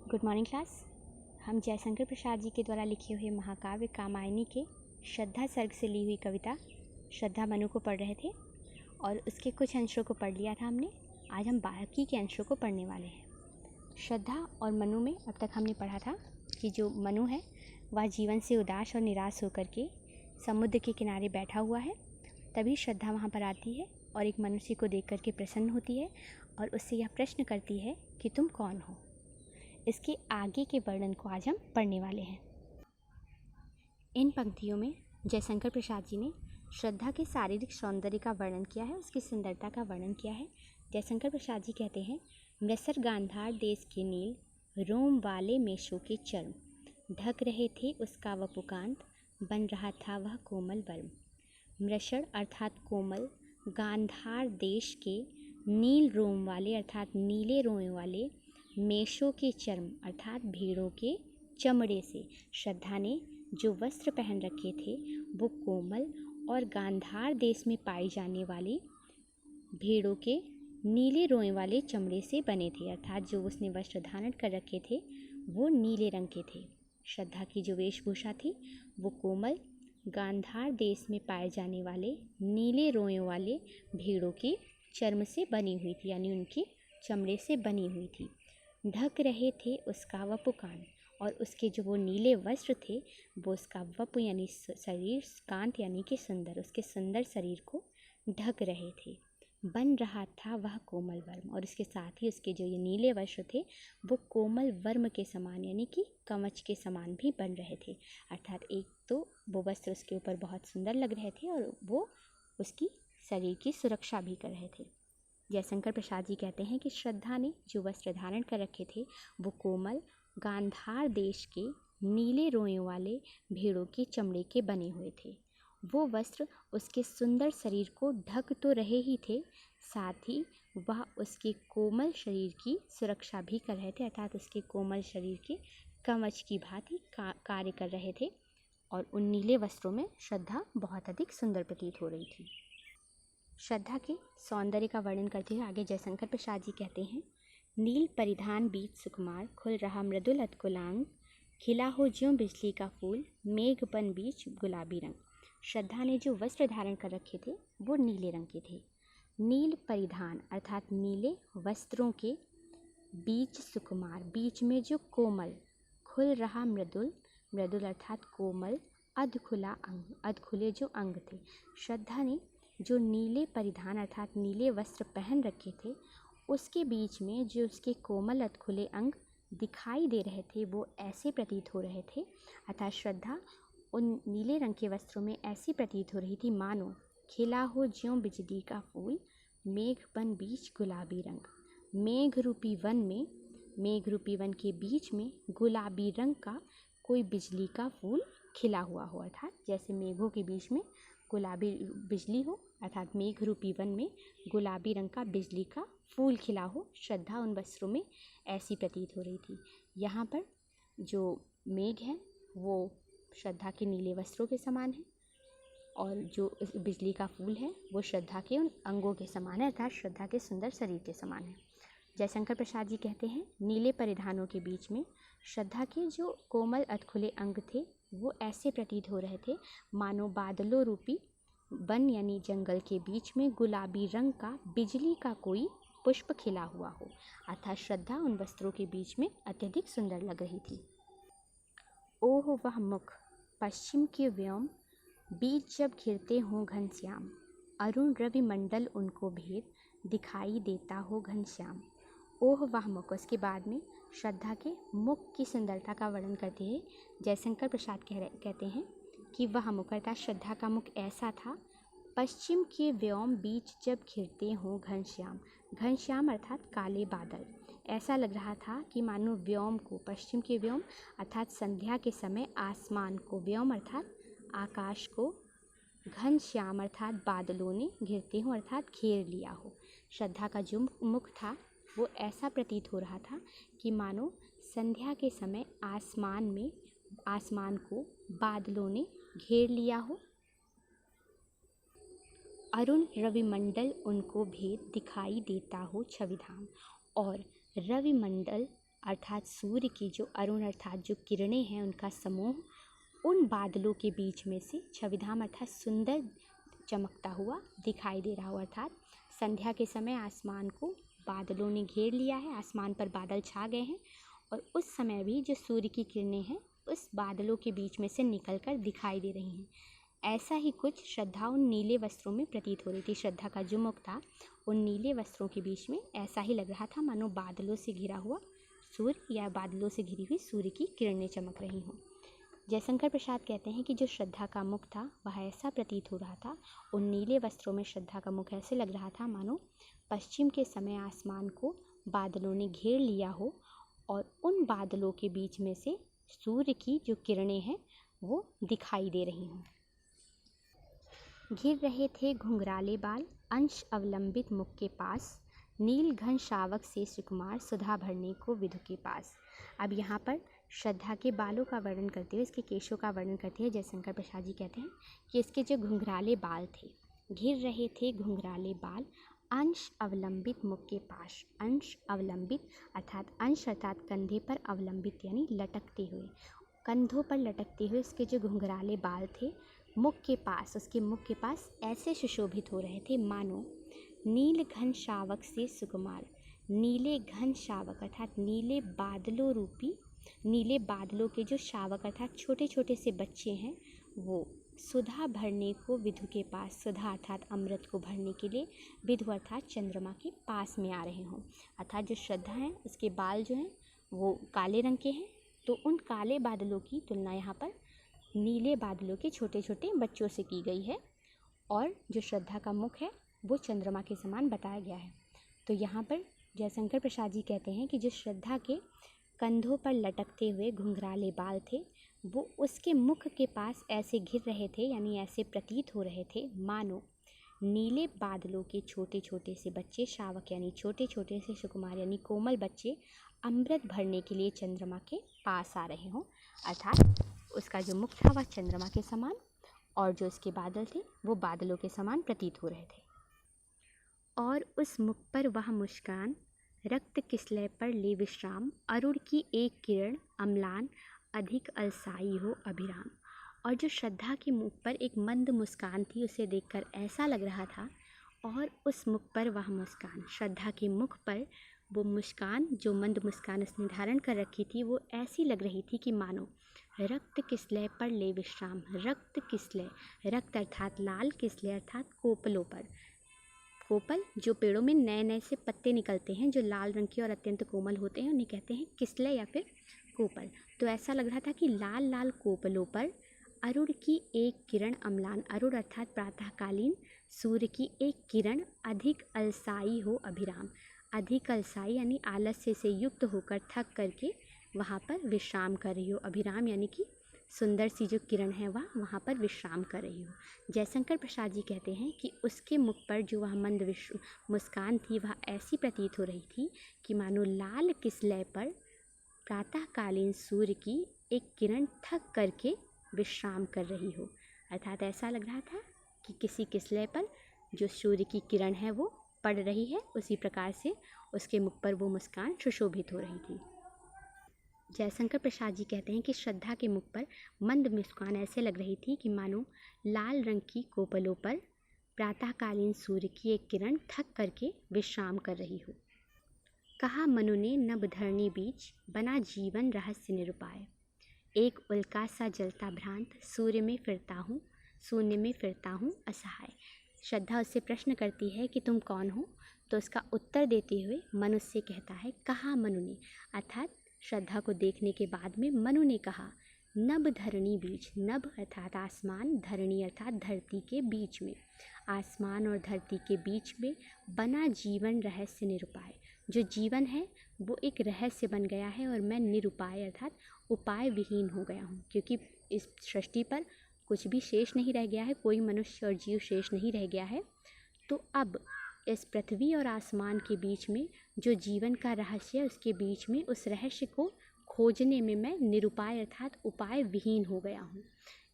Good morning class. हम जयशंकर प्रसाद जी के द्वारा लिखे हुए महाकाव्य कामायनी के श्रद्धा सर्ग से ली हुई कविता श्रद्धा मनु को पढ़ रहे थे और उसके कुछ अंशों को पढ़ लिया था हमने। आज हम बाकी के अंशों को पढ़ने वाले हैं। श्रद्धा और मनु में अब तक हमने पढ़ा था कि जो मनु है वह जीवन से उदास और निराश होकर के समुद्र के किनारे बैठा हुआ है। तभी श्रद्धा वहाँ पर आती है और एक मनुष्य को देख करके प्रसन्न होती है और उससे यह प्रश्न करती है कि तुम कौन हो। इसके आगे के वर्णन को आज हम पढ़ने वाले हैं। इन पंक्तियों में जयशंकर प्रसाद जी ने श्रद्धा के शारीरिक सौंदर्य का वर्णन किया है, उसकी सुंदरता का वर्णन किया है। जयशंकर प्रसाद जी कहते हैं, मृसर गांधार देश के नील रोम वाले मेषों के चर्म, ढक रहे थे उसका वपुकांत, बन रहा था वह कोमल वर्म। मृषर अर्थात कोमल, गांधार देश के नील रोम वाले अर्थात नीले रोए वाले, मेषों के चर्म अर्थात भेड़ों के चमड़े से श्रद्धा ने जो वस्त्र पहन रखे थे वो कोमल और गांधार देश में पाई जाने वाली भेड़ों के नीले रोए वाले चमड़े से बने थे। अर्थात जो उसने वस्त्र धारण कर रखे थे वो नीले रंग के थे। श्रद्धा की जो वेशभूषा थी वो कोमल गांधार देश में पाए जाने वाले नीले रोए वाले भेड़ों के चर्म से बनी हुई थी, यानी उनके चमड़े से बनी हुई थी। ढक रहे थे उसका वपुकान, और उसके जो वो नीले वस्त्र थे वो उसका वपु यानी शरीर, कांत यानी कि सुंदर, उसके सुंदर शरीर को ढक रहे थे। बन रहा था वह कोमल वर्म, और इसके साथ ही उसके जो ये नीले वस्त्र थे वो कोमल वर्म के समान यानी कि कवच के समान भी बन रहे थे। अर्थात एक तो वो वस्त्र उसके ऊपर बहुत सुंदर लग रहे थे और वो उसकी शरीर की सुरक्षा भी कर रहे थे। जयशंकर प्रसाद जी कहते हैं कि श्रद्धा ने जो वस्त्र धारण कर रखे थे वो कोमल गांधार देश के नीले रोयों वाले भेड़ों के चमड़े के बने हुए थे। वो वस्त्र उसके सुंदर शरीर को ढक तो रहे ही थे, साथ ही वह उसके कोमल शरीर की सुरक्षा भी कर रहे थे। अर्थात उसके कोमल शरीर के कवच की भांति कार्य कर रहे थे और उन नीले वस्त्रों में श्रद्धा बहुत अधिक सुंदर प्रतीत हो रही थी। श्रद्धा के सौंदर्य का वर्णन करते हुए आगे जयशंकर प्रसाद जी कहते हैं, नील परिधान बीच सुकुमार, खुल रहा मृदुल अतकुलांग, खिला हो ज्यों बिजली का फूल, मेघ बन बीच गुलाबी रंग। श्रद्धा ने जो वस्त्र धारण कर रखे थे वो नीले रंग के थे। नील परिधान अर्थात नीले वस्त्रों के बीच सुकुमार, बीच में जो कोमल, खुल रहा मृदुल, मृदुल अर्थात कोमल, अधखुला अंग, अधखुले जो अंग थे। श्रद्धा ने जो नीले परिधान अर्थात नीले वस्त्र पहन रखे थे उसके बीच में जो उसके कोमल अधखुले अंग दिखाई दे रहे थे वो ऐसे प्रतीत हो रहे थे। अर्थात श्रद्धा उन नीले रंग के वस्त्रों में ऐसी प्रतीत हो रही थी मानो खिला हो ज्यों बिजली का फूल, मेघ बन बीच गुलाबी रंग। मेघ रूपी वन में, मेघ रूपी वन के बीच में गुलाबी रंग का कोई बिजली का फूल खिला हुआ हो। अर्थात जैसे मेघों के बीच में गुलाबी बिजली हो, अर्थात मेघ रूपी वन में गुलाबी रंग का बिजली का फूल खिला हो। श्रद्धा उन वस्त्रों में ऐसी प्रतीत हो रही थी। यहाँ पर जो मेघ है वो श्रद्धा के नीले वस्त्रों के समान है और जो बिजली का फूल है वो श्रद्धा के उन अंगों के समान है, अर्थात श्रद्धा के सुंदर शरीर के समान है। जयशंकर प्रसाद जी कहते हैं, नीले परिधानों के बीच में श्रद्धा के जो कोमल अधखुले अंग थे वो ऐसे प्रतीत हो रहे थे मानो बादलों रूपी वन यानी जंगल के बीच में गुलाबी रंग का बिजली का कोई पुष्प खिला हुआ हो। अर्थात श्रद्धा उन वस्त्रों के बीच में अत्यधिक सुंदर लग रही थी। ओह वह मुख पश्चिम के व्योम, बीच जब घिरते हों घनश्याम, अरुण रवि मंडल उनको भेद, दिखाई देता हो घनश्याम। ओह वह मुख, उसके बाद में श्रद्धा के मुख की सुंदरता का वर्णन करते हैं जयशंकर प्रसाद कहते हैं कि वह मुख अर्थात श्रद्धा का मुख ऐसा था, पश्चिम के व्योम बीच जब घिरते हों घनश्याम, घनश्याम अर्थात काले बादल। ऐसा लग रहा था कि मानो व्योम को, पश्चिम के व्योम अर्थात संध्या के समय आसमान को, व्योम अर्थात आकाश को, घनश्याम अर्थात बादलों ने घिरते हों अर्थात घेर लिया हो। श्रद्धा का जो मुख था वो ऐसा प्रतीत हो रहा था कि मानो संध्या के समय आसमान को बादलों ने घेर लिया हो। अरुण रविमंडल उनको भेद, दिखाई देता हो छविधाम, और रविमंडल अर्थात सूर्य की जो अरुण अर्थात जो किरणें हैं उनका समूह उन बादलों के बीच में से छविधाम अर्थात सुंदर चमकता हुआ दिखाई दे रहा हो। अर्थात संध्या के समय आसमान को बादलों ने घेर लिया है, आसमान पर बादल छा गए हैं और उस समय भी जो सूर्य की किरणें हैं उस बादलों के बीच में से निकलकर दिखाई दे रही हैं। ऐसा ही कुछ श्रद्धा उन नीले वस्त्रों में प्रतीत हो रही थी। श्रद्धा का जो मुख था उन नीले वस्त्रों के बीच में ऐसा ही लग रहा था मानो बादलों से घिरा हुआ सूर्य या बादलों से घिरी हुई सूर्य की किरणें चमक रही हों। जयशंकर प्रसाद कहते हैं कि जो श्रद्धा का मुख था वह ऐसा प्रतीत हो रहा था, उन नीले वस्त्रों में श्रद्धा का मुख ऐसे लग रहा था मानो पश्चिम के समय आसमान को बादलों ने घेर लिया हो और उन बादलों के बीच में से सूर्य की जो किरणें हैं वो दिखाई दे रही हों। घिर रहे थे घुंघराले बाल अंश अवलंबित मुख के पास, नील घन शावक से सुकुमार सुधा भरने को विधु के पास। अब यहाँ पर श्रद्धा के बालों का वर्णन करते हुए इसके केशों का वर्णन करते हुए जयशंकर प्रसाद जी कहते हैं कि इसके जो घुंघराले बाल थे, घिर रहे थे घुंघराले बाल अंश अवलंबित मुख के पास। अंश अवलंबित अर्थात कंधे पर अवलंबित यानी लटकते हुए, कंधों पर लटकते हुए इसके जो घुंघराले बाल थे मुख के पास, उसके मुख के पास ऐसे सुशोभित हो रहे थे मानो नील घन शावक से सुकुमार। नीले घन शावक अर्थात नीले बादलों रूपी, नीले बादलों के जो शावक अर्थात छोटे छोटे से बच्चे हैं वो सुधा भरने को विधु के पास, सुधा अर्थात अमृत को भरने के लिए विधु अर्थात चंद्रमा के पास में आ रहे हों। अर्थात जो श्रद्धा है उसके बाल जो हैं वो काले रंग के हैं, तो उन काले बादलों की तुलना यहाँ पर नीले बादलों के छोटे छोटे बच्चों से की गई है और जो श्रद्धा का मुख है वो चंद्रमा के समान बताया गया है। तो यहाँ पर जयशंकर प्रसाद जी कहते हैं कि जो श्रद्धा के कंधों पर लटकते हुए घुंघराले बाल थे वो उसके मुख के पास ऐसे घिर रहे थे यानी ऐसे प्रतीत हो रहे थे मानो नीले बादलों के छोटे छोटे से बच्चे, शावक यानी छोटे छोटे से सुकुमार यानी कोमल बच्चे अमृत भरने के लिए चंद्रमा के पास आ रहे हों। अर्थात उसका जो मुख था वह चंद्रमा के समान और जो उसके बादल थे वो बादलों के समान प्रतीत हो रहे थे। और उस मुख पर वह मुस्कान रक्त किसलय पर ले विश्राम, अरुण की एक किरण अम्लान अधिक अलसाई हो अभिराम। और जो श्रद्धा के मुख पर एक मंद मुस्कान थी उसे देखकर ऐसा लग रहा था, और उस मुख पर वह मुस्कान, श्रद्धा के मुख पर वो मुस्कान, जो मंद मुस्कान उसने धारण कर रखी थी वो ऐसी लग रही थी कि मानो रक्त किसलय पर ले विश्राम। रक्त किसलय, रक्त अर्थात लाल, किसलय अर्थात कोपलों पर। कोपल जो पेड़ों में नए नए से पत्ते निकलते हैं जो लाल रंग के और अत्यंत कोमल होते हैं उन्हें कहते हैं किसलय या फिर कोपल। तो ऐसा लग रहा था कि लाल लाल कोपलों पर अरुण की एक किरण अम्लान, अरुण अर्थात प्रातःकालीन सूर्य की एक किरण अधिक अलसाई हो अभिराम। अधिक अलसाई यानी आलस्य से युक्त होकर थक करके वहाँ पर विश्राम कर रही हो। अभिराम यानी कि सुंदर सी जो किरण है वह वहाँ पर विश्राम कर रही हो। जयशंकर प्रसाद जी कहते हैं कि उसके मुख पर जो वह मंद मुस्कान थी वह ऐसी प्रतीत हो रही थी कि मानो लाल किसलय पर प्रातःकालीन सूर्य की एक किरण थक करके विश्राम कर रही हो। अर्थात ऐसा लग रहा था कि किसी किसलय पर जो सूर्य की किरण है वो पड़ रही है, उसी प्रकार से उसके मुख पर वो मुस्कान सुशोभित हो रही थी। जयशंकर प्रसाद जी कहते हैं कि श्रद्धा के मुख पर मंद मुस्कान ऐसे लग रही थी कि मानो लाल रंग की कोपलों पर प्रातःकालीन सूर्य की एक किरण थक करके विश्राम कर रही हो। कहा मनु ने नभ धरणी बीच, बना जीवन रहस्य निरुपाय। एक उल्का सा जलता भ्रांत, सूर्य में फिरता हूँ, शून्य में फिरता हूँ असहाय। श्रद्धा उससे प्रश्न करती है कि तुम कौन हो, तो उसका उत्तर देते हुए मनु से कहता है कहा मनु ने। अर्थात श्रद्धा को देखने के बाद में मनु ने कहा नभ धरणी बीच, नभ अर्थात आसमान, धरणी अर्थात धरती के बीच में, आसमान और धरती के बीच में बना जीवन रहस्य निरुपाय। जो जीवन है वो एक रहस्य बन गया है और मैं निरुपाय अर्थात उपाय विहीन हो गया हूँ, क्योंकि इस सृष्टि पर कुछ भी शेष नहीं रह गया है, कोई मनुष्य और जीव शेष नहीं रह गया है। तो अब इस पृथ्वी और आसमान के बीच में जो जीवन का रहस्य है उसके बीच में उस रहस्य को खोजने में मैं निरुपाय अर्थात उपाय विहीन हो गया हूँ।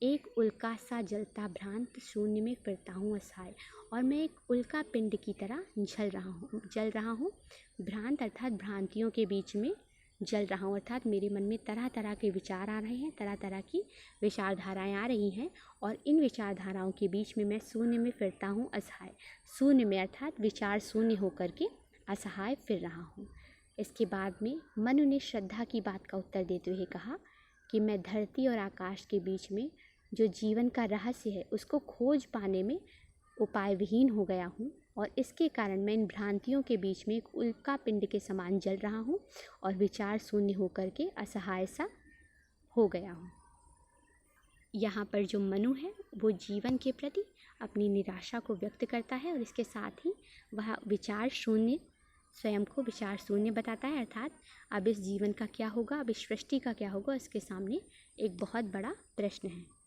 एक उल्का सा जलता भ्रांत, शून्य में फिरता हूँ असहाय। और मैं एक उल्का पिंड की तरह जल रहा हूँ भ्रांत अर्थात भ्रांतियों के बीच में जल रहा हूँ, अर्थात मेरे मन में तरह तरह के विचार आ रहे हैं, तरह तरह की विचारधाराएं आ रही हैं और इन विचारधाराओं के बीच में मैं शून्य में फिरता हूँ असहाय। शून्य में अर्थात विचार शून्य होकर के असहाय फिर रहा हूँ। इसके बाद में मनु ने श्रद्धा की बात का उत्तर देते हुए कहा कि मैं धरती और आकाश के बीच में जो जीवन का रहस्य है उसको खोज पाने में उपाय विहीन हो गया हूँ और इसके कारण मैं इन भ्रांतियों के बीच में एक उल्का पिंड के समान जल रहा हूँ और विचार शून्य होकर के असहाय सा हो गया हूँ। यहाँ पर जो मनु है वो जीवन के प्रति अपनी निराशा को व्यक्त करता है और इसके साथ ही वह विचार शून्य, स्वयं को विचार शून्य बताता है, अर्थात अब इस जीवन का क्या होगा, अब इस सृष्टि का क्या होगा, इसके सामने एक बहुत बड़ा प्रश्न है।